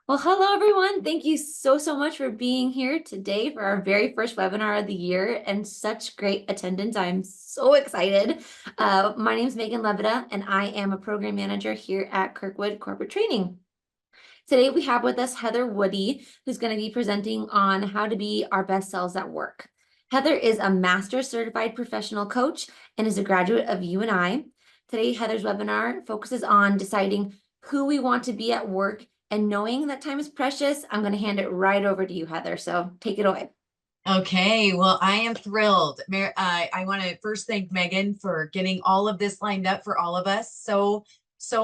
Well, hello everyone. Thank you so much for being here today for our very first webinar of the year and such great attendance. I'm so excited. My name is Megan Levita and I am a program manager here at Kirkwood Corporate Training. Today we have with us Heather Woody, who's going to be presenting on how to be our best selves at work. Heather is a master certified professional coach and is a graduate of UNI. Today, Heather's webinar focuses on deciding who we want to be at work and knowing that time is precious. I'm going to hand it right over to you, Heather. So take it away. Okay, well, I am thrilled. I want to first thank Megan for getting all of this lined up for all of us. So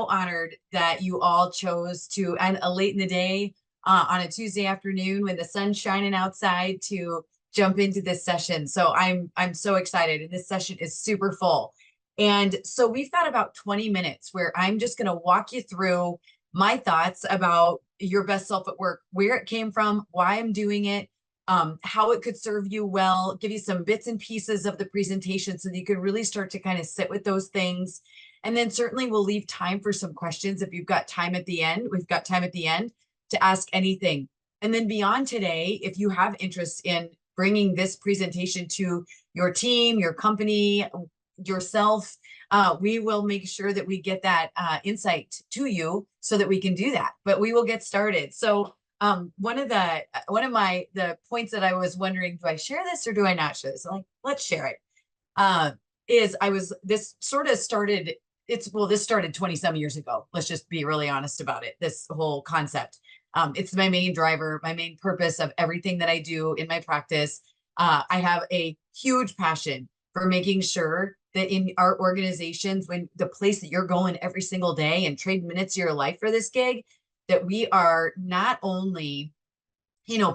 honored that you all chose to, and late in the day on a Tuesday afternoon when the sun's shining outside to jump into this session. So I'm so excited, and this session is super full. And so we've got about 20 minutes where I'm just going to walk you through my thoughts about your best self at work, where it came from, why I'm doing it, how it could serve you well, give you some bits and pieces of the presentation so that you can really start to kind of sit with those things. And then certainly we'll leave time for some questions if you've got time at the end. We've got time at the end to ask anything. And then beyond today, if you have interest in bringing this presentation to your team, your company, yourself, we will make sure that we get that insight to you so that we can do that. But we will get started. So one of the points that I was wondering, do I share this or do I not share this? I'm like, let's share it. This sort of started, this started 20 some years ago. Let's just be really honest about it. This whole concept. It's my main driver, my main purpose of everything that I do in my practice. I have a huge passion for making sure that in our organizations, when the place that you're going every single day and trade minutes of your life for this gig, that we are not only,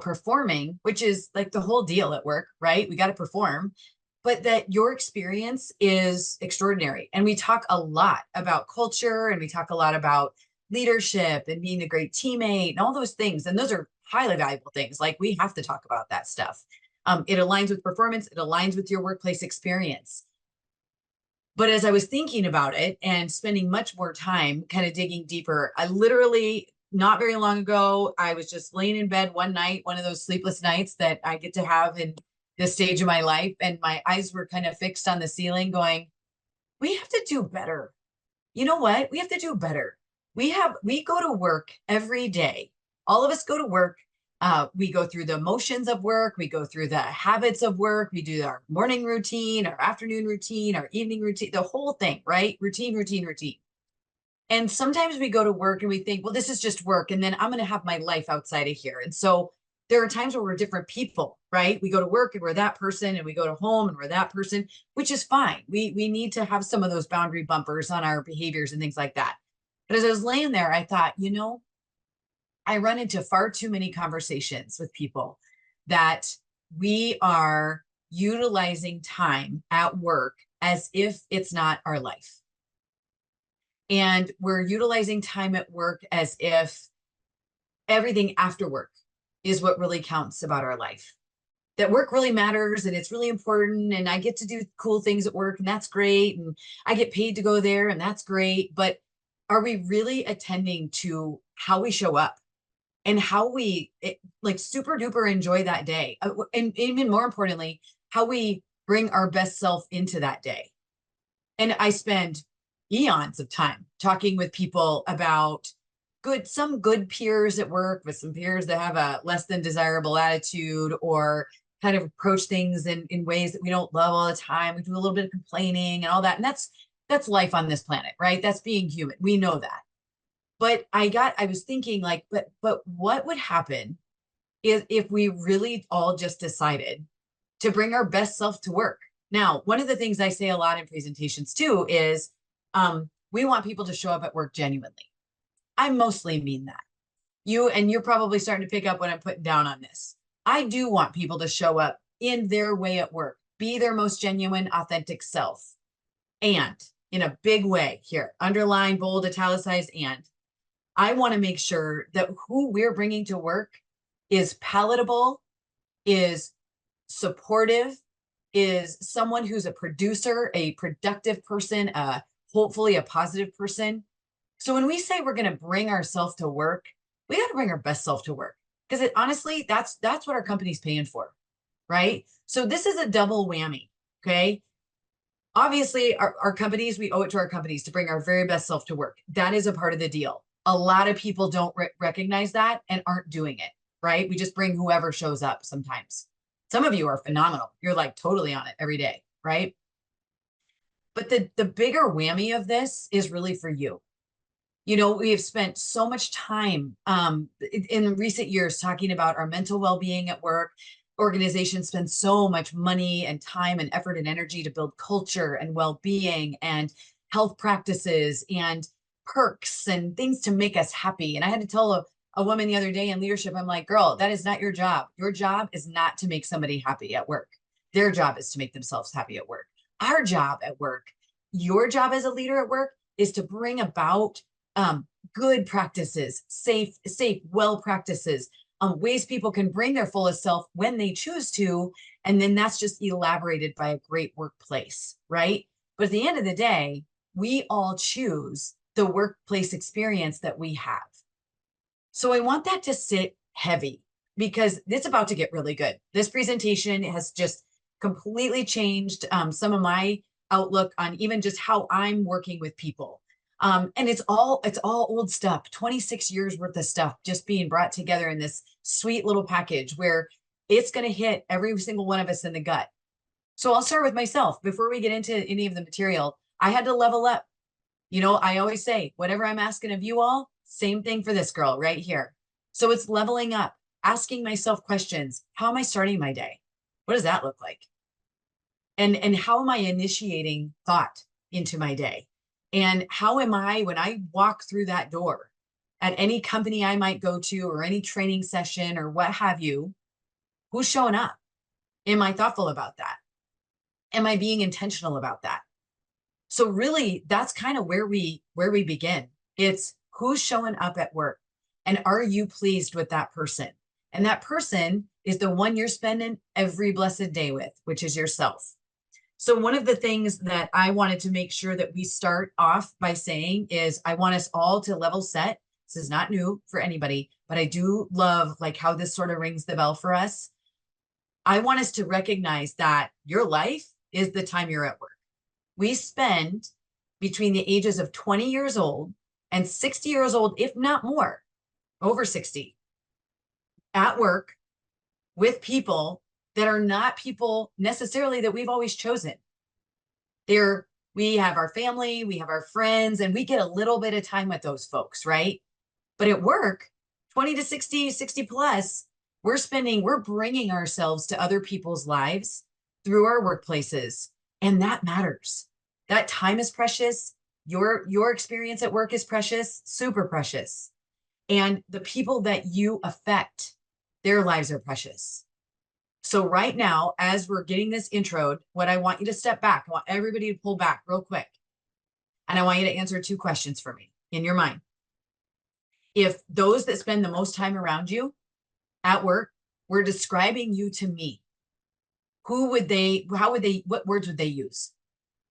performing, which is like the whole deal at work, right? We got to perform, but that your experience is extraordinary. And we talk a lot about culture and we talk a lot about leadership and being a great teammate and all those things. And those are highly valuable things. Like we have to talk about that stuff. It aligns with performance. It aligns with your workplace experience. But as I was thinking about it and spending much more time kind of digging deeper, I literally, not very long ago, I was just laying in bed one night, one of those sleepless nights that I get to have in this stage of my life. And my eyes were kind of fixed on the ceiling going, we have to do better. You know what? We have to do better. We go to work every day. All of us go to work. We go through the motions of work. We go through the habits of work. We do our morning routine, our afternoon routine, our evening routine, the whole thing, right? Routine, routine, routine. And sometimes we go to work and we think, well, this is just work. And then I'm going to have my life outside of here. And so there are times where we're different people, right? We go to work and we're that person, and we go to home and we're that person, which is fine. We need to have some of those boundary bumpers on our behaviors and things like that. But as I was laying there, I thought, I run into far too many conversations with people that we are utilizing time at work as if it's not our life. And we're utilizing time at work as if everything after work is what really counts about our life. That work really matters and it's really important, and I get to do cool things at work and that's great, and I get paid to go there and that's great. But are we really attending to how we show up and how we like super duper enjoy that day? And even more importantly, how we bring our best self into that day. And I spend eons of time talking with people about some good peers at work, with some peers that have a less than desirable attitude or kind of approach things in ways that we don't love all the time. We do a little bit of complaining and all that. And that's life on this planet, right? That's being human. We know that. But I was thinking like, but what would happen if we really all just decided to bring our best self to work? Now, one of the things I say a lot in presentations too is we want people to show up at work genuinely. I mostly mean that. You're probably starting to pick up what I'm putting down on this. I do want people to show up in their way at work, be their most genuine, authentic self. And in a big way here, underline, bold, italicized, and I want to make sure that who we're bringing to work is palatable, is supportive, is someone who's a producer, a productive person, hopefully a positive person. So when we say we're going to bring ourselves to work, we got to bring our best self to work, because it honestly, that's what our company's paying for, right? So this is a double whammy. Okay. Obviously, our companies, we owe it to our companies to bring our very best self to work. That is a part of the deal. A lot of people don't recognize that and aren't doing it, right? We just bring whoever shows up sometimes. Some of you are phenomenal. You're like totally on it every day, right? But the bigger whammy of this is really for you. You know, we have spent so much time in recent years talking about our mental well-being at work. Organizations spend so much money and time and effort and energy to build culture and well-being and health practices and perks and things to make us happy. And I had to tell a woman the other day in leadership, I'm like, girl, that is not your job. Your job is not to make somebody happy at work. Their job is to make themselves happy at work. Our job at work, your job as a leader at work, is to bring about good practices, safe, well practices, ways people can bring their fullest self when they choose to. And then that's just elaborated by a great workplace, right? But at the end of the day, we all choose the workplace experience that we have. So I want that to sit heavy, because it's about to get really good. This presentation has just completely changed some of my outlook on even just how I'm working with people. And it's all old stuff, 26 years worth of stuff just being brought together in this sweet little package where it's going to hit every single one of us in the gut. So I'll start with myself. Before we get into any of the material, I had to level up. You know, I always say, whatever I'm asking of you all, same thing for this girl right here. So it's leveling up, asking myself questions. How am I starting my day? What does that look like? And how am I initiating thought into my day? And how am I, when I walk through that door at any company I might go to or any training session or what have you, who's showing up? Am I thoughtful about that? Am I being intentional about that? So really, that's kind of where we begin. It's who's showing up at work, and are you pleased with that person? And that person is the one you're spending every blessed day with, which is yourself. So one of the things that I wanted to make sure that we start off by saying is I want us all to level set. This is not new for anybody, but I do love like how this sort of rings the bell for us. I want us to recognize that your life is the time you're at work. We spend between the ages of 20 years old and 60 years old, if not more, over 60, at work with people that are not people necessarily that we've always chosen. We have our family, we have our friends, and we get a little bit of time with those folks, right? But at work, 20 to 60, 60 plus, we're bringing ourselves to other people's lives through our workplaces. And that matters. That time is precious. Your experience at work is precious, super precious. And the people that you affect, their lives are precious. So right now, as we're getting this intro, what I want you to step back, I want everybody to pull back real quick. And I want you to answer 2 questions for me in your mind. If those that spend the most time around you at work were describing you to me, what words would they use?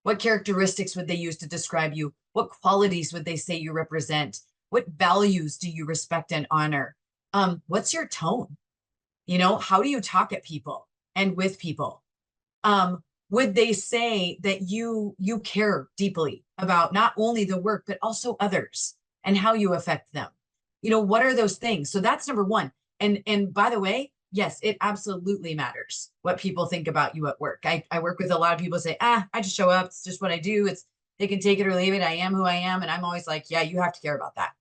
What characteristics would they use to describe you? What qualities would they say you represent? What values do you respect and honor? What's your tone? You know, how do you talk at people and with people? Would they say that you care deeply about not only the work, but also others and how you affect them? You know, what are those things? So that's number one. And by the way, yes, it absolutely matters what people think about you at work. I work with a lot of people who say, I just show up. It's just what I do. They can take it or leave it. I am who I am. And I'm always like, yeah, you have to care about that.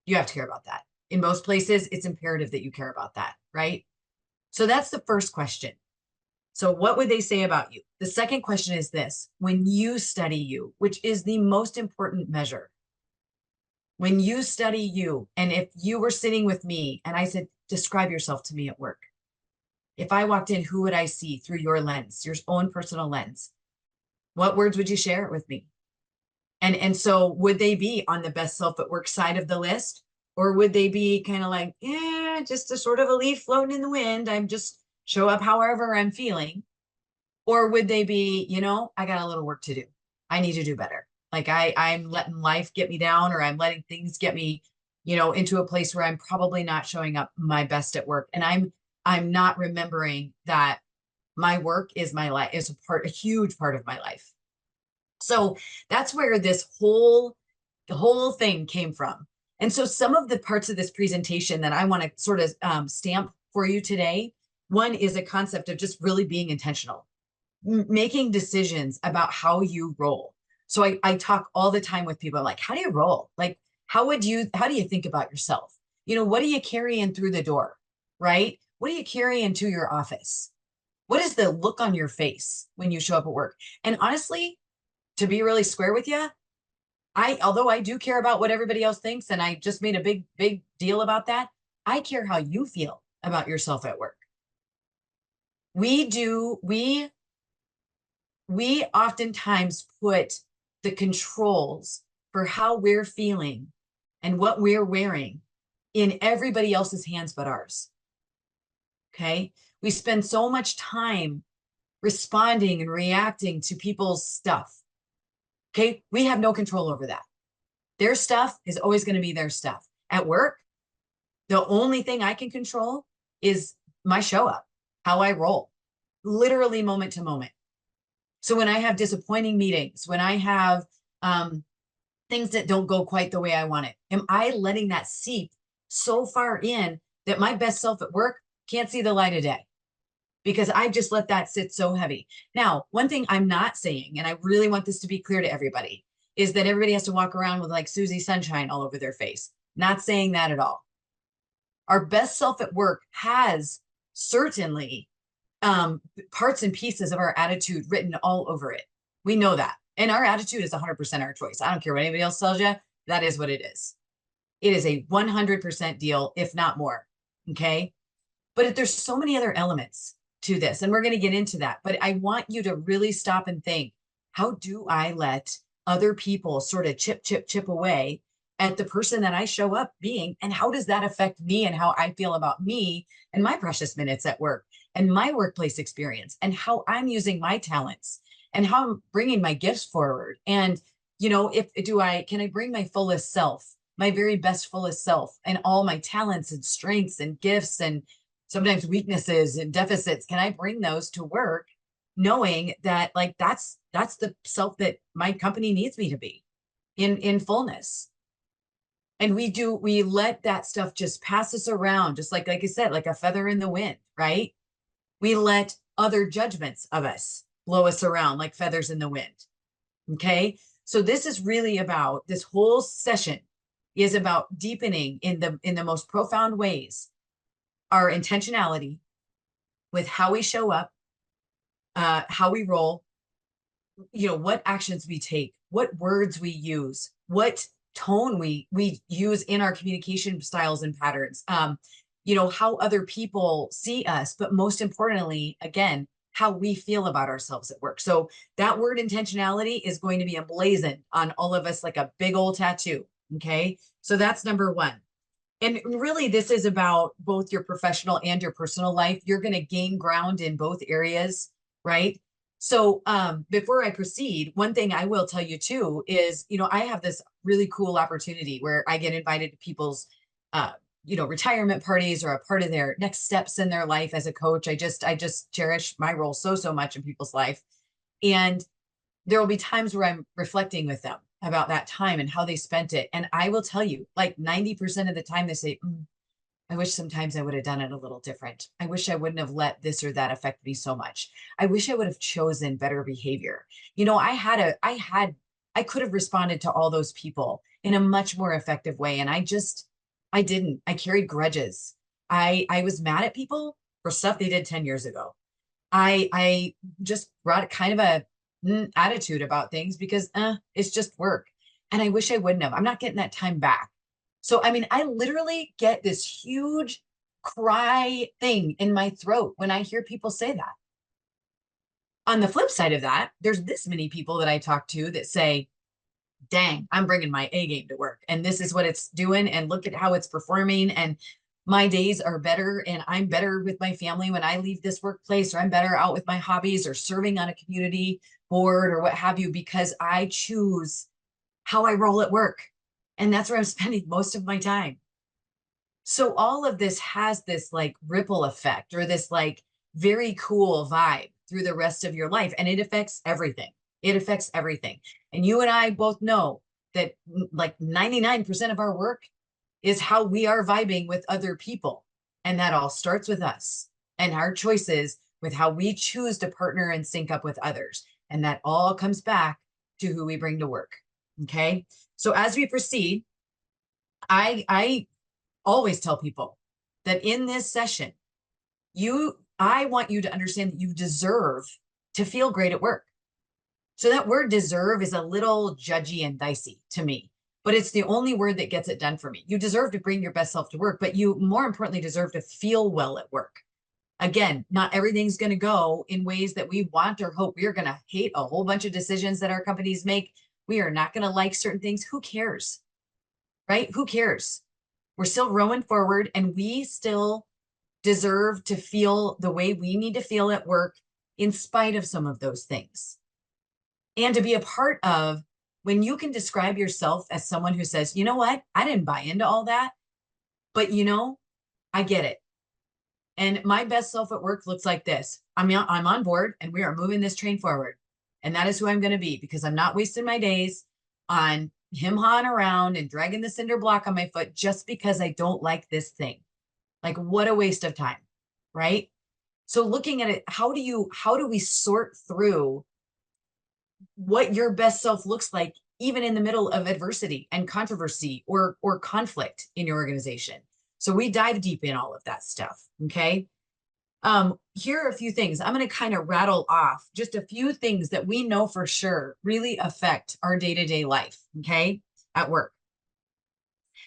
You have to care about that. In most places, it's imperative that you care about that, right? So that's the first question. So what would they say about you? The second question is this: when you study you, which is the most important measure, when you study you, and if you were sitting with me and I said, describe yourself to me at work. If I walked in, who would I see through your lens, your own personal lens? What words would you share with me? And so would they be on the best self at work side of the list? Or would they be kind of like, just a sort of a leaf floating in the wind. I'm just show up however I'm feeling. Or would they be, I got a little work to do. I need to do better. Like I'm letting life get me down, or I'm letting things get me, into a place where I'm probably not showing up my best at work. And I'm not remembering that my work is my life, is a huge part of my life. So that's where the whole thing came from. And so some of the parts of this presentation that I want to sort of stamp for you today, one is a concept of just really being intentional, making decisions about how you roll. So I talk all the time with people like, how do you roll? Like, how do you think about yourself? What do you carry in through the door, right? What do you carry into your office? What is the look on your face when you show up at work? And honestly, to be really square with you, although I do care about what everybody else thinks, and I just made a big deal about that, I care how you feel about yourself at work. We oftentimes put the controls for how we're feeling and what we're wearing in everybody else's hands but ours. Okay. We spend so much time responding and reacting to people's stuff. Okay. We have no control over that. Their stuff is always going to be their stuff. At work, the only thing I can control is my show up, how I roll, literally moment to moment. So when I have disappointing meetings, when I have things that don't go quite the way I want it, am I letting that seep so far in that my best self at work can't see the light of day? Because I just let that sit so heavy. Now, one thing I'm not saying, and I really want this to be clear to everybody, is that everybody has to walk around with like Susie Sunshine all over their face. Not saying that at all. Our best self at work has certainly parts and pieces of our attitude written all over it. We know that. And our attitude is 100% our choice. I don't care what anybody else tells you. That is what it is. It is a 100% deal, if not more. Okay. But there's so many other elements to this, and we're going to get into that. But I want you to really stop and think, how do I let other people sort of chip away at the person that I show up being? And how does that affect me and how I feel about me and my precious minutes at work and my workplace experience and how I'm using my talents and how I'm bringing my gifts forward? And, can I bring my fullest self, my very best, fullest self, and all my talents and strengths and gifts and sometimes weaknesses and deficits? Can I bring those to work knowing that like that's the self that my company needs me to be in fullness? And we let that stuff just pass us around, just like I said, like a feather in the wind, right? We let other judgments of us blow us around like feathers in the wind. Okay. So this is really about, this whole session is about deepening in the most profound ways our intentionality with how we show up, how we roll, what actions we take, what words we use, what tone we use in our communication styles and patterns, how other people see us, but most importantly, again, how we feel about ourselves at work. So that word intentionality is going to be emblazoned on all of us like a big old tattoo. Okay. So that's number one. And really, this is about both your professional and your personal life. You're going to gain ground in both areas, right? So before I proceed, one thing I will tell you too is, I have this really cool opportunity where I get invited to people's, retirement parties or a part of their next steps in their life as a coach. I just cherish my role so much in people's life. And there will be times where I'm reflecting with them about that time and how they spent it. And I will tell you, like 90% of the time they say, I wish sometimes I would have done it a little different. I wish I wouldn't have let this or that affect me so much. I wish I would have chosen better behavior. I could have responded to all those people in a much more effective way. And I didn't. I carried grudges. I was mad at people for stuff they did 10 years ago. I just brought kind of a attitude about things because it's just work. And I wish I wouldn't have. I'm not getting that time back. So, I mean, I literally get this huge cry thing in my throat when I hear people say that. On the flip side of that, there's this many people that I talk to that say, dang, I'm bringing my A game to work and this is what it's doing. And look at how it's performing. And my days are better and I'm better with my family when I leave this workplace, or I'm better out with my hobbies or serving on a community board or what have you, because I choose how I roll at work. And that's where I'm spending most of my time. So all of this has this like ripple effect or this like very cool vibe through the rest of your life. And it affects everything. It affects everything. And you and I both know that like 99% of our work is how we are vibing with other people. And that all starts with us and our choices with how we choose to partner and sync up with others. And that all comes back to who we bring to work. Okay. So as we proceed, I always tell people that in this session, I want you to understand that you deserve to feel great at work. So that word deserve is a little judgy and dicey to me, but it's the only word that gets it done for me. You deserve to bring your best self to work, but you more importantly deserve to feel well at work. Again, not everything's going to go in ways that we want or hope. We're going to hate a whole bunch of decisions that our companies make. We are not going to like certain things. Who cares? Right? Who cares? We're still rowing forward and we still deserve to feel the way we need to feel at work in spite of some of those things. And to be a part of when you can describe yourself as someone who says, you know what, I didn't buy into all that, but you know, I get it. And my best self at work looks like this. I'm on board and we are moving this train forward. And that is who I'm going to be because I'm not wasting my days on him-hawing around and dragging the cinder block on my foot just because I don't like this thing. Like what a waste of time, right? So looking at it, how do we sort through what your best self looks like, even in the middle of adversity and controversy or conflict in your organization? So we dive deep in all of that stuff. Okay. Here are a few things. I'm going to kind of rattle off just a few things that we know for sure really affect our day-to-day life. Okay. At work.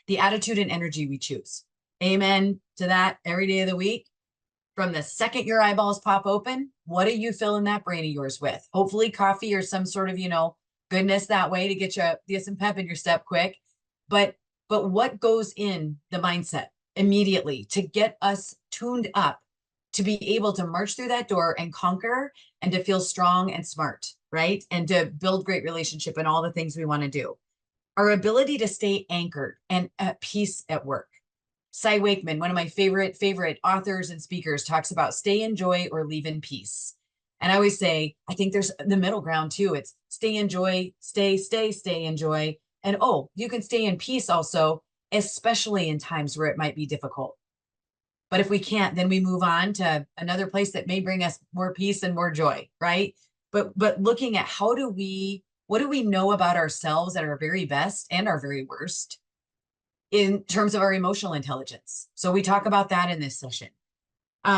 The attitude and energy we choose. Amen to that every day of the week. From the second your eyeballs pop open, what are you filling that brain of yours with? Hopefully coffee or some sort of, goodness that way to get some pep in your step quick. But what goes in the mindset immediately to get us tuned up to be able to march through that door and conquer and to feel strong and smart, right? And to build great relationship and all the things we want to do. Our ability to stay anchored and at peace at work. Cy Wakeman, one of my favorite authors and speakers, talks about stay in joy or leave in peace. And I always say, I think there's the middle ground too. It's stay in joy, stay in joy. And you can stay in peace also, especially in times where it might be difficult. But if we can't, then we move on to another place that may bring us more peace and more joy, right? But looking at what do we know about ourselves at our very best and our very worst in terms of our emotional intelligence. So we talk about that in this session.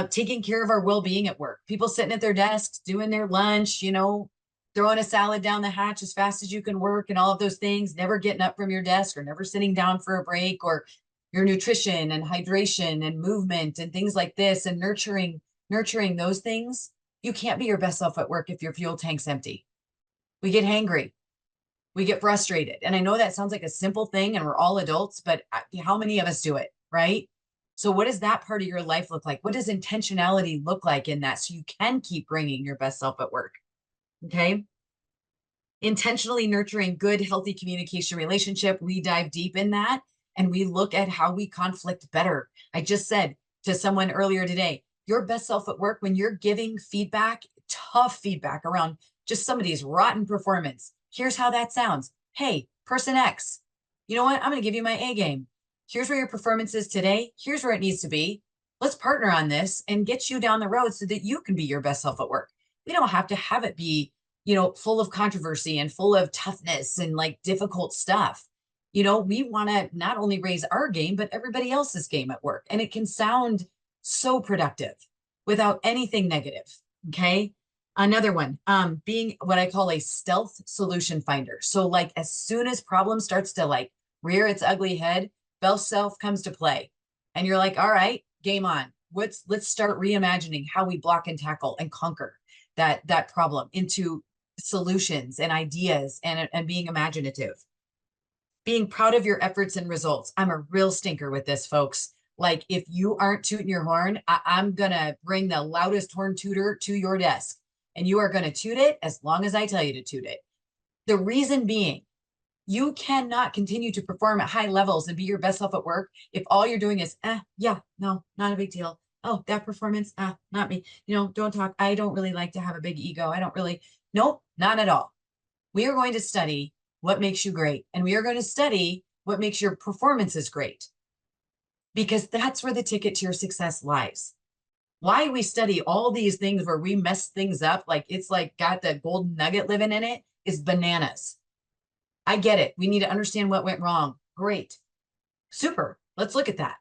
Taking care of our well-being at work. People sitting at their desks, doing their lunch, throwing a salad down the hatch as fast as you can work and all of those things, never getting up from your desk or never sitting down for a break, or your nutrition and hydration and movement and things like this, and nurturing those things. You can't be your best self at work if your fuel tank's empty. We get hangry. We get frustrated. And I know that sounds like a simple thing and we're all adults, but how many of us do it, right? So what does that part of your life look like? What does intentionality look like in that so you can keep bringing your best self at work? Okay. Intentionally nurturing good, healthy communication relationship. We dive deep in that and we look at how we conflict better. I just said to someone earlier today, your best self at work, when you're giving feedback, tough feedback around just somebody's rotten performance. Here's how that sounds. Hey, person X, you know what? I'm going to give you my A game. Here's where your performance is today. Here's where it needs to be. Let's partner on this and get you down the road so that you can be your best self at work. We don't have to have it be, full of controversy and full of toughness and like difficult stuff. We want to not only raise our game, but everybody else's game at work. And it can sound so productive without anything negative. Okay. Another one, being what I call a stealth solution finder. So like as soon as problem starts to like rear its ugly head, best self comes to play. And you're like, all right, game on. Let's start reimagining how we block and tackle and conquer that problem into solutions and ideas and being imaginative. Being proud of your efforts and results. I'm a real stinker with this, folks. Like if you aren't tooting your horn, I'm going to bring the loudest horn tooter to your desk. And you are going to toot it as long as I tell you to toot it. The reason being You cannot continue to perform at high levels and be your best self at work if all you're doing is, yeah, no, not a big deal. Oh, that performance, not me. Don't talk. I don't really like to have a big ego. I don't really, nope, not at all. We are going to study what makes you great. And we are going to study what makes your performances great. Because that's where the ticket to your success lies. Why we study all these things where we mess things up, like it's like got the golden nugget living in it, is bananas. I get it. We need to understand what went wrong. Great. Super. Let's look at that.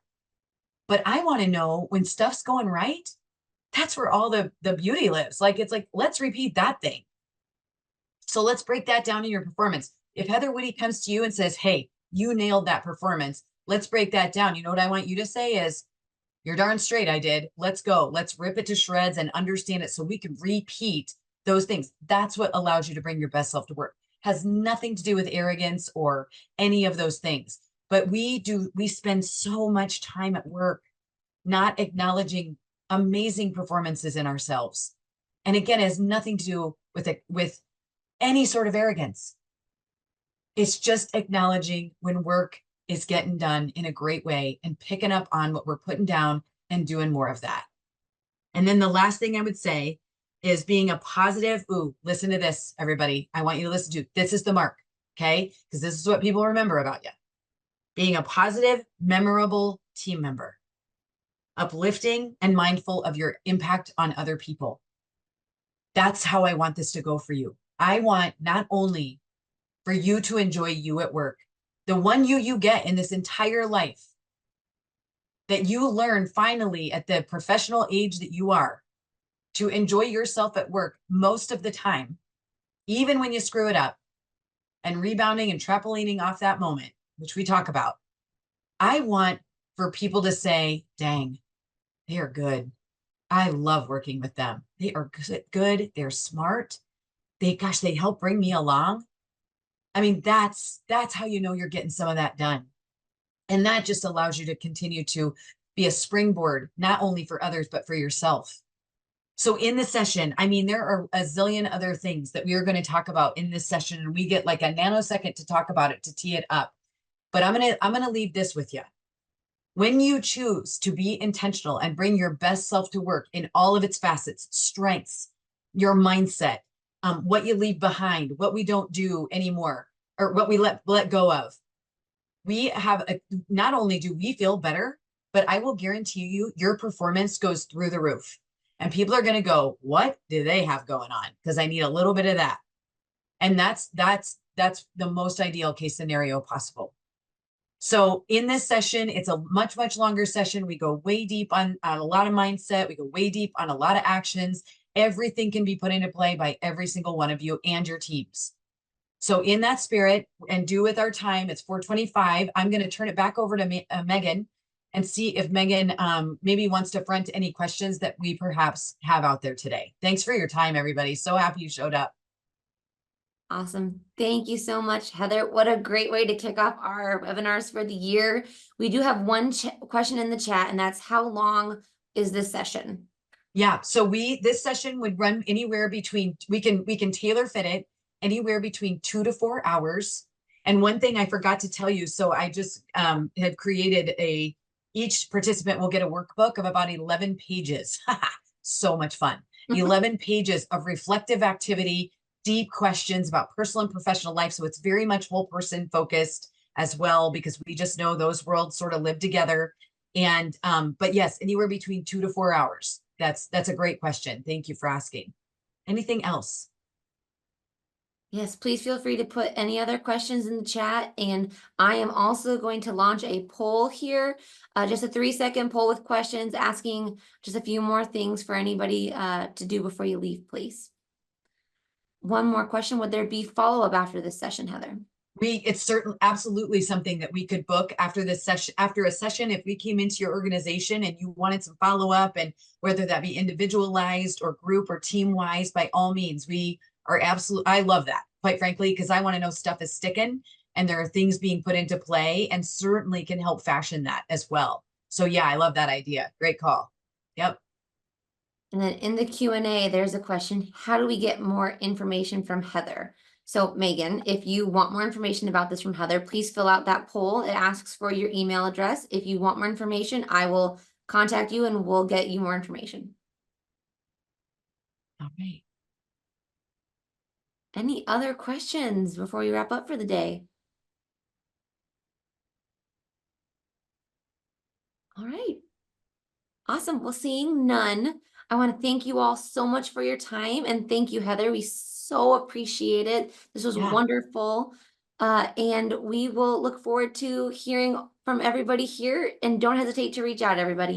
But I want to know when stuff's going right, that's where all the beauty lives. Like, it's like, let's repeat that thing. So let's break that down in your performance. If Heather Whitty comes to you and says, hey, you nailed that performance, let's break that down. You know what I want you to say is, you're darn straight, I did. Let's go. Let's rip it to shreds and understand it so we can repeat those things. That's what allows you to bring your best self to work. Has nothing to do with arrogance or any of those things. But we spend so much time at work not acknowledging amazing performances in ourselves. And again, it has nothing to do with any sort of arrogance. It's just acknowledging when work is getting done in a great way and picking up on what we're putting down and doing more of that. And then the last thing I would say is being a positive, listen to this, everybody. I want you to listen to, this is the mark, okay? Because this is what people remember about you. Being a positive, memorable team member. Uplifting and mindful of your impact on other people. That's how I want this to go for you. I want not only for you to enjoy you at work, the one you get in this entire life, that you learn finally at the professional age that you are to enjoy yourself at work most of the time, even when you screw it up, and rebounding and trampolining off that moment, which we talk about. I want for people to say, dang, they are good. I love working with them. They are good. They're smart. They help bring me along. I mean, that's how you know you're getting some of that done. And that just allows you to continue to be a springboard, not only for others, but for yourself. So in the session, I mean, there are a zillion other things that we are going to talk about in this session, and we get like a nanosecond to talk about it, to tee it up. But I'm going to leave this with you. When you choose to be intentional and bring your best self to work in all of its facets, strengths, your mindset, what you leave behind, what we don't do anymore, or what we let go of, we have not only do we feel better, but I will guarantee you your performance goes through the roof. And people are going to go, what do they have going on? Because I need a little bit of that. And that's the most ideal case scenario possible. So in this session, it's a much, much longer session. We go way deep on a lot of mindset. We go way deep on a lot of actions. Everything can be put into play by every single one of you and your teams. So in that spirit, and due with our time, it's 4:25. I'm going to turn it back over to Megan and see if Megan maybe wants to front any questions that we perhaps have out there today. Thanks for your time, everybody. So happy you showed up. Awesome. Thank you so much, Heather. What a great way to kick off our webinars for the year. We do have one question in the chat, and that's, how long is this session? Yeah, so this session would run anywhere between, we can tailor fit it anywhere between 2 to 4 hours. And one thing I forgot to tell you, so I just had created each participant will get a workbook of about 11 pages. So much fun. 11 pages of reflective activity, deep questions about personal and professional life. So it's very much whole person focused as well, because we just know those worlds sort of live together. And, but yes, anywhere between 2 to 4 hours. That's a great question. Thank you for asking. Anything else? Yes, please feel free to put any other questions in the chat. And I am also going to launch a poll here, just a 3-second poll with questions, asking just a few more things for anybody to do before you leave, please. One more question. Would there be follow-up after this session, Heather? It's certainly absolutely something that we could book after this session, after a session. If we came into your organization and you wanted some follow-up, and whether that be individualized or group or team-wise, by all means, we are absolutely, I love that, quite frankly, because I want to know stuff is sticking and there are things being put into play, and certainly can help fashion that as well. So yeah, I love that idea. Great call. Yep. And then in the Q&A, there's a question: how do we get more information from Heather? So Megan, if you want more information about this from Heather, please fill out that poll. It asks for your email address. If you want more information, I will contact you and we'll get you more information. All right. Any other questions before we wrap up for the day? All right. Awesome. Well, seeing none, I want to thank you all so much for your time, and thank you, Heather. We so appreciate it. This was Yeah. wonderful. And we will look forward to hearing from everybody here, and don't hesitate to reach out, everybody.